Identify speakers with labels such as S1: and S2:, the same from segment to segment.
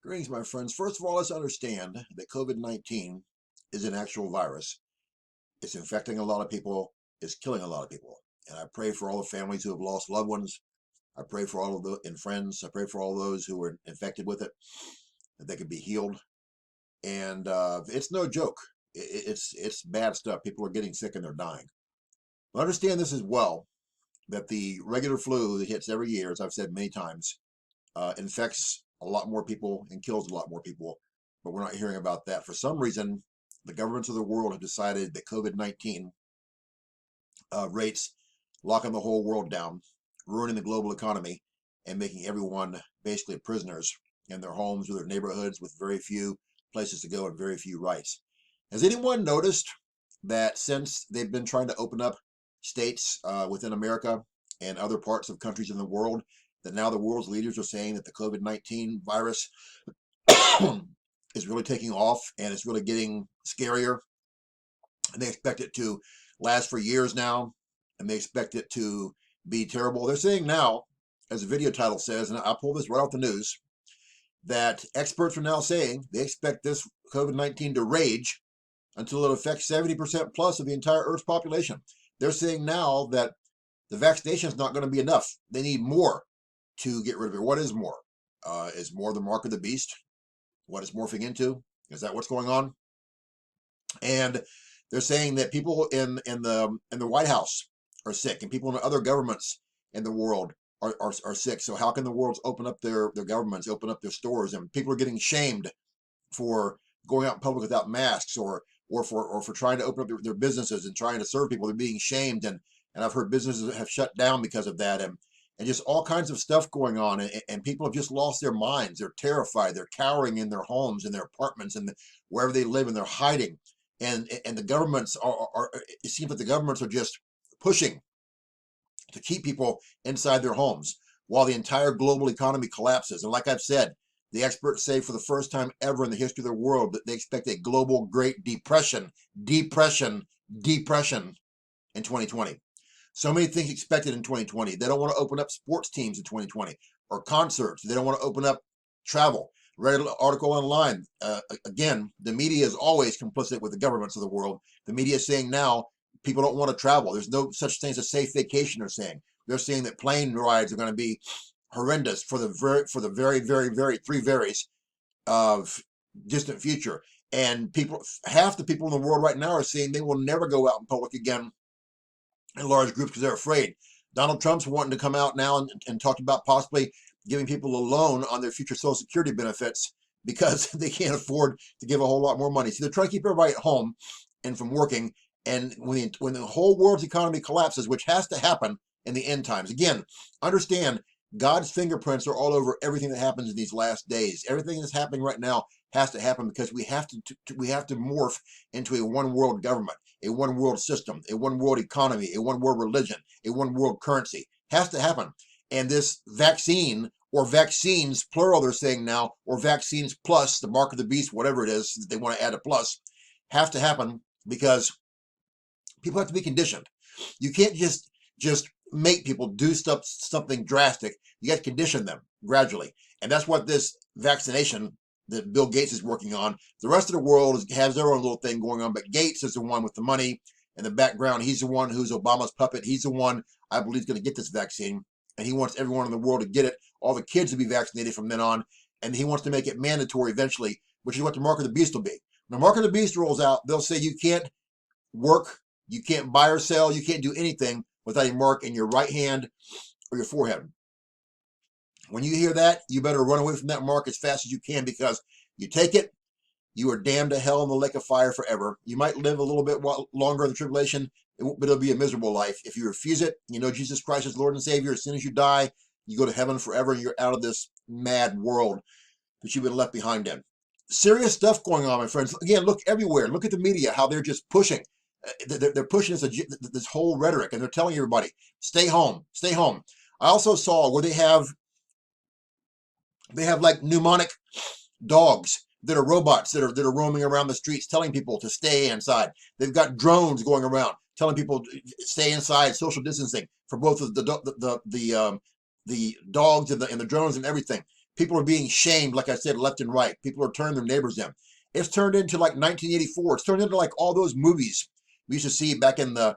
S1: Greetings, my friends. First of all, let's understand that COVID-19 is an actual virus. It's infecting a lot of people. It's killing a lot of people. And I pray for all the families who have lost loved ones. I pray for all of the and friends. I pray for all those who were infected with it, that they could be healed. And it's no joke. It's bad stuff. People are getting sick and they're dying. But understand this as well, that the regular flu that hits every year, as I've said many times, infects a lot more people and kills a lot more people, but we're not hearing about that. For some reason, the governments of the world have decided that COVID-19 rates locking the whole world down, ruining the global economy, and making everyone basically prisoners in their homes or their neighborhoods with very few places to go and very few rights. Has anyone noticed that since they've been trying to open up states within America and other parts of countries in the world, that now the world's leaders are saying that the COVID-19 virus is really taking off and it's really getting scarier, and they expect it to last for years now, and they expect it to be terrible. They're saying now, as the video title says, and I'll pull this right off the news, that experts are now saying they expect this COVID-19 to rage until it affects 70% plus of the entire Earth's population. They're saying now that the vaccination is not going to be enough. They need more to get rid of it. What is more? Is more the mark of the beast? What it's morphing into? Is that what's going on? And they're saying that people in the White House are sick, and people in other governments in the world are sick. So how can the worlds open up their governments, open up their stores? And people are getting shamed for going out in public without masks, or for trying to open up their businesses and trying to serve people. They're being shamed, and I've heard businesses have shut down because of that, and just all kinds of stuff going on, and people have just lost their minds. They're terrified. They're cowering in their homes, in their apartments, and wherever they live, and they're hiding. And the governments are it seems like the governments are just pushing to keep people inside their homes while the entire global economy collapses. And like I've said, the experts say for the first time ever in the history of the world that they expect a global Great Depression in 2020. So many things expected in 2020. They don't want to open up sports teams in 2020 or concerts. They don't want to open up travel. Read an article online. Again, the media is always complicit with the governments of the world. The media is saying now people don't want to travel. There's no such thing as a safe vacation. They're saying that plane rides are going to be horrendous for the very three varies of distant future. And half the people in the world right now are saying they will never go out in public again in large groups because they're afraid. Donald Trump's wanting to come out now and talk about possibly giving people a loan on their future Social Security benefits because they can't afford to give a whole lot more money. So they're trying to keep everybody at home and from working. And when the whole world's economy collapses, which has to happen in the end times, again, understand God's fingerprints are all over everything that happens in these last days. Everything that's happening right now has to happen because we have to morph into a one world government, a one world system, a one world economy, a one world religion, a one world currency. Has to happen. And this vaccine, or vaccines plural, they're saying now, or vaccines plus the mark of the beast, whatever it is that they want to add a plus, have to happen because people have to be conditioned. You can't just make people do something drastic. You got to condition them gradually. And that's what this vaccination that Bill Gates is working on. The rest of the world has their own little thing going on, but Gates is the one with the money in the background. He's the one who's Obama's puppet. He's the one I believe is going to get this vaccine, and he wants everyone in the world to get it, all the kids to be vaccinated from then on, and he wants to make it mandatory eventually, which is what the mark of the beast will be. When the mark of the beast rolls out, they'll say you can't work, you can't buy or sell, you can't do anything without a mark in your right hand or your forehead. When you hear that, you better run away from that mark as fast as you can, because you take it, you are damned to hell in the lake of fire forever. You might live a little bit longer in the tribulation, but it'll be a miserable life. If you refuse it, you know Jesus Christ is Lord and Savior, as soon as you die, you go to heaven forever, and you're out of this mad world that you've been left behind in. Serious stuff going on, my friends. Again, look everywhere. Look at the media, how they're just pushing. They're pushing this whole rhetoric, and they're telling everybody, stay home, stay home. I also saw where they have like mnemonic dogs that are robots that are roaming around the streets telling people to stay inside. They've got drones going around telling people to stay inside, social distancing for both of the dogs and the drones and everything. People are being shamed, like I said, left and right. People are turning their neighbors in. It's turned into like 1984. It's turned into like all those movies we used to see back in the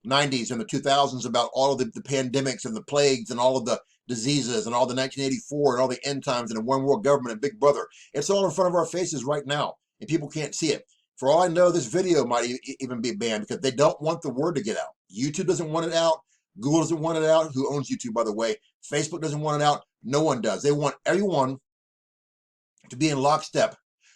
S1: 90s and the 2000s about all of the pandemics and the plagues and all of the diseases and all the 1984 and all the end times and the one world government and Big Brother. It's all in front of our faces right now, and people can't see it. For all I know, this video might even be banned because they don't want the word to get out. YouTube doesn't want it out. Google doesn't want it out. Who owns YouTube, by the way? Facebook doesn't want it out. No one does. They want everyone to be in lockstep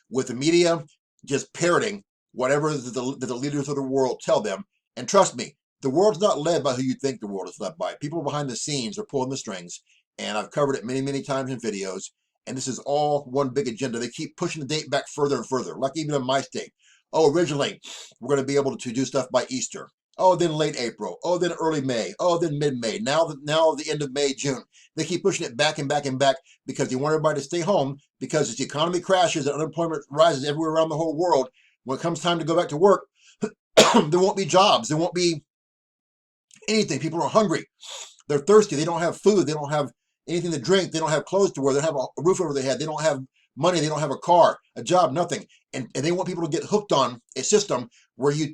S1: with the media just parroting whatever the leaders of the world tell them. And trust me, the world's not led by who you think the world is led by. People behind the scenes are pulling the strings, and I've covered it many, many times in videos, and this is all one big agenda. They keep pushing the date back further and further, like even in my state. Oh, originally, we're going to be able to do stuff by Easter. Oh, then late April. Oh, then early May. Oh, then mid-May. Now the end of May, June. They keep pushing it back and back and back because they want everybody to stay home, because as the economy crashes and unemployment rises everywhere around the whole world, when it comes time to go back to work, there won't be jobs. There won't be anything. People are hungry. They're thirsty. They don't have food. They don't have anything to drink. They don't have clothes to wear. They don't have a roof over their head. They don't have money. They don't have a car, a job, nothing. And they want people to get hooked on a system where you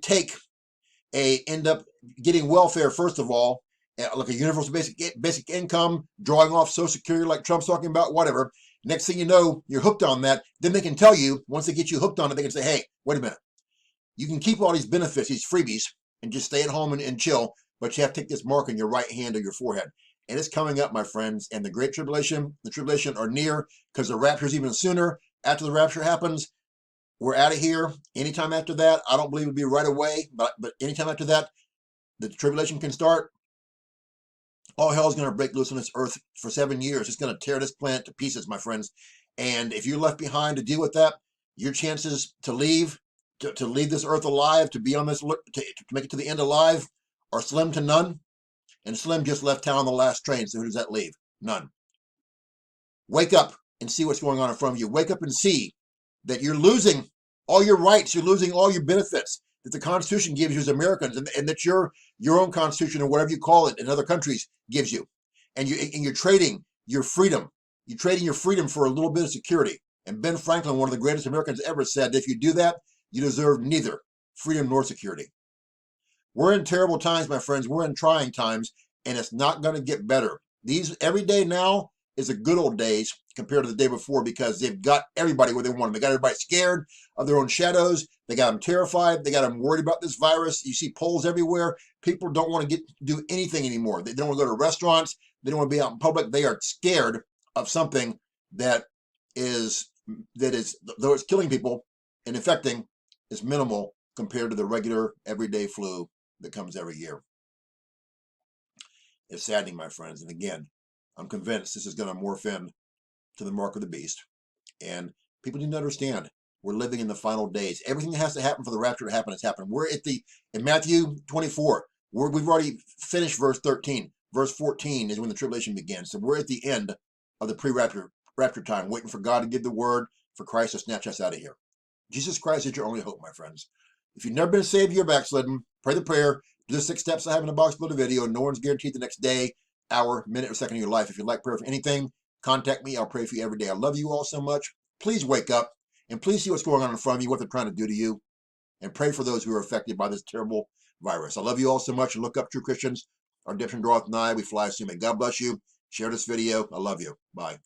S1: end up getting welfare, first of all, like a universal basic income, drawing off Social Security like Trump's talking about, whatever. Next thing you know, you're hooked on that. Then they can tell you, once they get you hooked on it, they can say, hey, wait a minute. You can keep all these benefits, these freebies, and just stay at home and chill, but you have to take this mark on your right hand or your forehead. And it's coming up, my friends, and the Great Tribulation, the Tribulation are near, because the rapture is even sooner. After the rapture happens, we're out of here. Anytime after that, I don't believe it'll be right away, but anytime after that, the tribulation can start. All hell is going to break loose on this earth for 7 years. It's going to tear this planet to pieces, my friends. And if you're left behind to deal with that, your chances to leave, to leave this earth alive, to be on this, to make it to the end alive, are slim to none. And Slim just left town on the last train, so who does that leave? None. Wake up and see what's going on in front of you. Wake up and see that you're losing all your rights, you're losing all your benefits that the Constitution gives you as Americans, and that your own Constitution, or whatever you call it in other countries, gives you. And you're trading your freedom. You're trading your freedom for a little bit of security. And Ben Franklin, one of the greatest Americans ever, said, if you do that, you deserve neither freedom nor security. We're in terrible times, my friends. We're in trying times, and it's not going to get better. Every day now is the good old days compared to the day before, because they've got everybody where they want them. They got everybody scared of their own shadows. They got them terrified. They got them worried about this virus. You see polls everywhere. People don't want to do anything anymore. They don't want to go to restaurants. They don't want to be out in public. They are scared of something that is, though it's killing people and infecting, is minimal compared to the regular everyday flu that comes every year. It's saddening, my friends. And again, I'm convinced this is going to morph in to the mark of the beast. And people need to understand, we're living in the final days. Everything that has to happen for the rapture to happen has happened. We're in Matthew 24, we've already finished verse 13. Verse 14 is when the tribulation begins. So we're at the end of the pre-rapture time, waiting for God to give the word, for Christ to snatch us out of here. Jesus Christ is your only hope, my friends. If you've never been saved, you're backslidden. Pray the prayer. Do the 6 steps I have in the box below the video. No one's guaranteed the next day, hour, minute, or second of your life. If you'd like prayer for anything, contact me. I'll pray for you every day. I love you all so much. Please wake up, and please see what's going on in front of you, what they're trying to do to you, and pray for those who are affected by this terrible virus. I love you all so much, and look up, true Christians. Our redemption draweth nigh. We fly soon. May God bless you. Share this video. I love you. Bye.